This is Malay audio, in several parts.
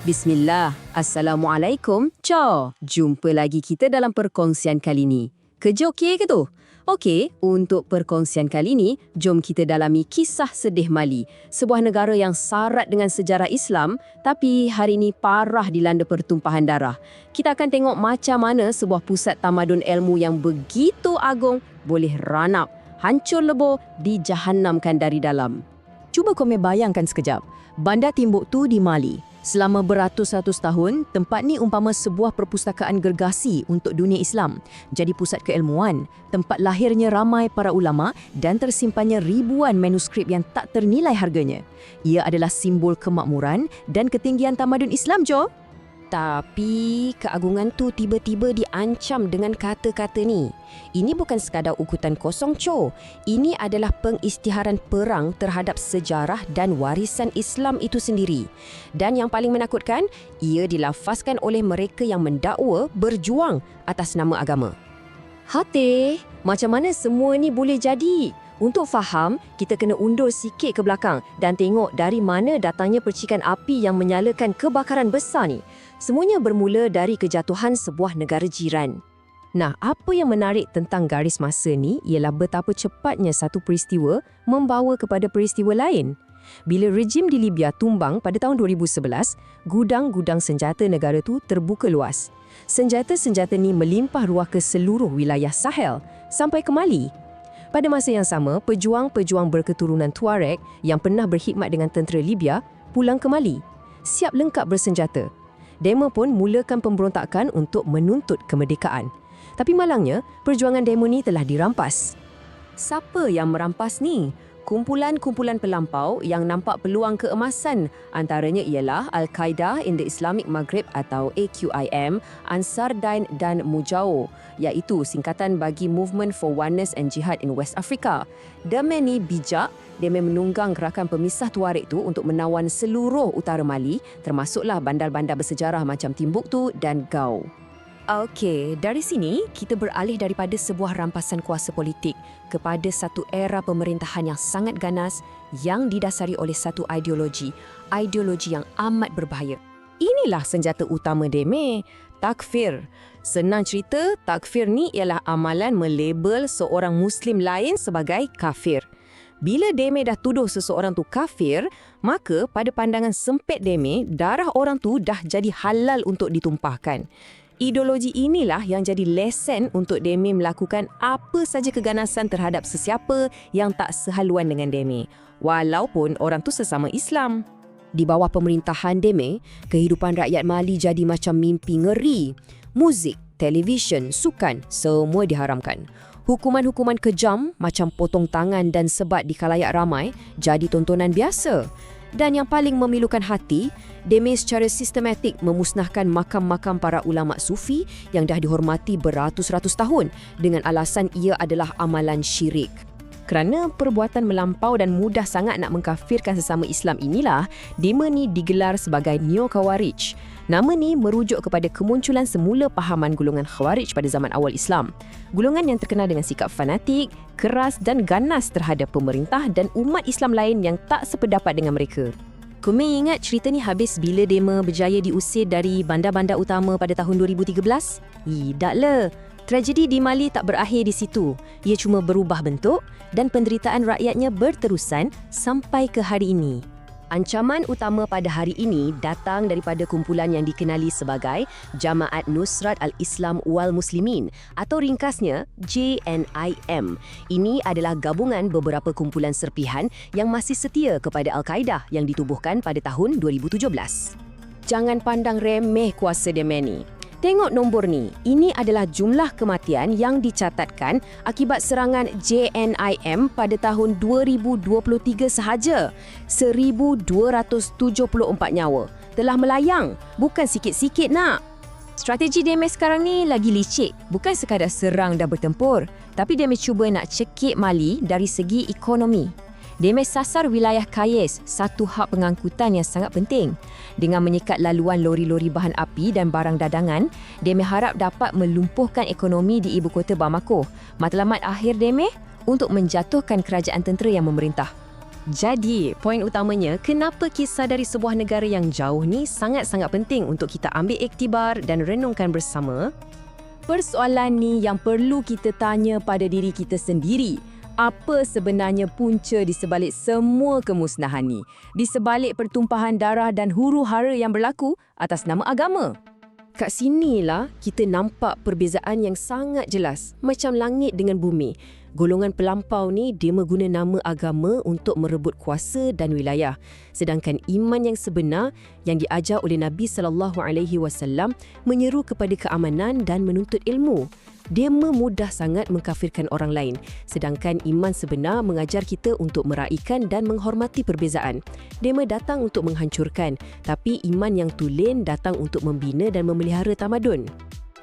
Bismillah, Assalamualaikum. Jumpa lagi kita dalam perkongsian kali ni. Kerja okey ke tu? Okey, untuk perkongsian kali ni, jom kita dalami kisah sedih Mali. Sebuah negara yang syarat dengan sejarah Islam, tapi hari ini parah dilanda pertumpahan darah. Kita akan tengok macam mana sebuah pusat tamadun ilmu yang begitu agung boleh ranap, hancur lebur, dijahannamkan dari dalam. Cuba kau bayangkan sekejap. Bandar Timbuktu di Mali. Selama beratus-ratus tahun, tempat ni umpama sebuah perpustakaan gergasi untuk dunia Islam. Jadi pusat keilmuan, tempat lahirnya ramai para ulama dan tersimpannya ribuan manuskrip yang tak ternilai harganya. Ia adalah simbol kemakmuran dan ketinggian tamadun Islam, Jo. Tapi keagungan tu tiba-tiba diancam dengan kata-kata ni. Ini bukan sekadar ukutan kosong, Cho. Ini adalah pengisytiharan perang terhadap sejarah dan warisan Islam itu sendiri. Dan yang paling menakutkan, ia dilafazkan oleh mereka yang mendakwa berjuang atas nama agama. Hati, macam mana semua ni boleh jadi? Untuk faham, kita kena undur sikit ke belakang dan tengok dari mana datangnya percikan api yang menyalakan kebakaran besar ni. Semuanya bermula dari kejatuhan sebuah negara jiran. Nah, apa yang menarik tentang garis masa ni ialah betapa cepatnya satu peristiwa membawa kepada peristiwa lain. Bila rejim di Libya tumbang pada tahun 2011, gudang-gudang senjata negara tu terbuka luas. Senjata-senjata ni melimpah ruah ke seluruh wilayah Sahel sampai ke Mali. Pada masa yang sama, pejuang-pejuang berketurunan Tuareg yang pernah berkhidmat dengan tentera Libya pulang ke Mali, siap lengkap bersenjata. Demo pun mulakan pemberontakan untuk menuntut kemerdekaan. Tapi malangnya, perjuangan demo ni telah dirampas. Siapa yang merampas ni? Kumpulan-kumpulan pelampau yang nampak peluang keemasan, antaranya ialah Al-Qaeda in the Islamic Maghreb atau AQIM, Ansar Dine dan Mujao, iaitu singkatan bagi Movement for Oneness and Jihad in West Africa. Deme ni bijak, deme menunggang gerakan pemisah Tuareg tu untuk menawan seluruh utara Mali, termasuklah bandar-bandar bersejarah macam Timbuktu dan Gao. Okey, dari sini kita beralih daripada sebuah rampasan kuasa politik kepada satu era pemerintahan yang sangat ganas yang didasari oleh satu ideologi yang amat berbahaya. Inilah senjata utama deme, takfir. Senang cerita, takfir ni ialah amalan melabel seorang Muslim lain sebagai kafir. Bila deme dah tuduh seseorang tu kafir, maka pada pandangan sempit deme, darah orang tu dah jadi halal untuk ditumpahkan. Ideologi inilah yang jadi lesen untuk deme melakukan apa saja keganasan terhadap sesiapa yang tak sehaluan dengan deme, walaupun orang tu sesama Islam. Di bawah pemerintahan deme, kehidupan rakyat Mali jadi macam mimpi ngeri. Muzik, televisyen, sukan, semua diharamkan. Hukuman-hukuman kejam macam potong tangan dan sebat di khalayak ramai jadi tontonan biasa. Dan yang paling memilukan hati, deme secara sistematik memusnahkan makam-makam para ulama sufi yang dah dihormati beratus-ratus tahun dengan alasan ia adalah amalan syirik. Kerana perbuatan melampau dan mudah sangat nak mengkafirkan sesama Islam inilah, deme ni digelar sebagai Neo-Khawarij. Nama ni merujuk kepada kemunculan semula pahaman golongan Khawarij pada zaman awal Islam. Golongan yang terkenal dengan sikap fanatik, keras dan ganas terhadap pemerintah dan umat Islam lain yang tak sependapat dengan mereka. Kumi ingat cerita ni habis bila deme berjaya diusir dari bandar-bandar utama pada tahun 2013? Tidaklah. Tragedi di Mali tak berakhir di situ. Ia cuma berubah bentuk dan penderitaan rakyatnya berterusan sampai ke hari ini. Ancaman utama pada hari ini datang daripada kumpulan yang dikenali sebagai Jamaat Nusrat Al-Islam wal Muslimin atau ringkasnya JNIM. Ini adalah gabungan beberapa kumpulan serpihan yang masih setia kepada Al-Qaeda yang ditubuhkan pada tahun 2017. Jangan pandang remeh kuasa deme ni. Tengok nombor ni. Ini adalah jumlah kematian yang dicatatkan akibat serangan JNIM pada tahun 2023 sahaja. 1,274 nyawa. Telah melayang. Bukan sikit-sikit nak. Strategi deme sekarang ni lagi licik. Bukan sekadar serang dan bertempur. Tapi deme cuba nak cekik Mali dari segi ekonomi. Deme sasar wilayah Kayes, satu hub pengangkutan yang sangat penting. Dengan menyekat laluan lori-lori bahan api dan barang dadangan, deme harap dapat melumpuhkan ekonomi di ibu kota Bamako. Matlamat akhir deme untuk menjatuhkan kerajaan tentera yang memerintah. Jadi, poin utamanya, kenapa kisah dari sebuah negara yang jauh ni sangat-sangat penting untuk kita ambil iktibar dan renungkan bersama? Persoalan ni yang perlu kita tanya pada diri kita sendiri. Apa sebenarnya punca di sebalik semua kemusnahan ni? Di sebalik pertumpahan darah dan huru-hara yang berlaku atas nama agama? Kat sinilah kita nampak perbezaan yang sangat jelas, macam langit dengan bumi. Golongan pelampau ni dia mengguna nama agama untuk merebut kuasa dan wilayah. Sedangkan iman yang sebenar yang diajar oleh Nabi SAW menyeru kepada keamanan dan menuntut ilmu. Dia memudah sangat mengkafirkan orang lain. Sedangkan iman sebenar mengajar kita untuk meraihkan dan menghormati perbezaan. Dema datang untuk menghancurkan, tapi iman yang tulen datang untuk membina dan memelihara tamadun.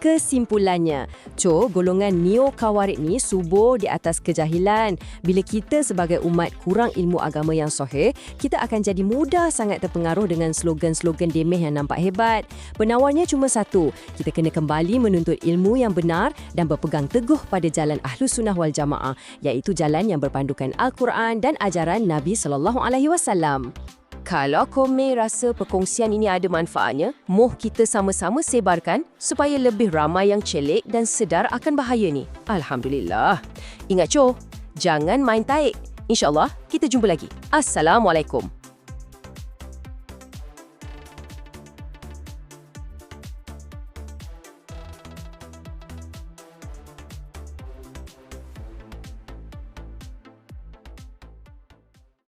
Kesimpulannya, golongan neo-Khawarij ni subur di atas kejahilan. Bila kita sebagai umat kurang ilmu agama yang sahih, kita akan jadi mudah sangat terpengaruh dengan slogan-slogan demeh yang nampak hebat. Penawarnya cuma satu, kita kena kembali menuntut ilmu yang benar dan berpegang teguh pada jalan Ahlus Sunnah wal Jamaah, iaitu jalan yang berpandukan Al-Quran dan ajaran Nabi SAW. Kalau komen rasa perkongsian ini ada manfaatnya, moh kita sama-sama sebarkan supaya lebih ramai yang celik dan sedar akan bahaya ni. Alhamdulillah. Ingat jangan main taik. InsyaAllah kita jumpa lagi. Assalamualaikum.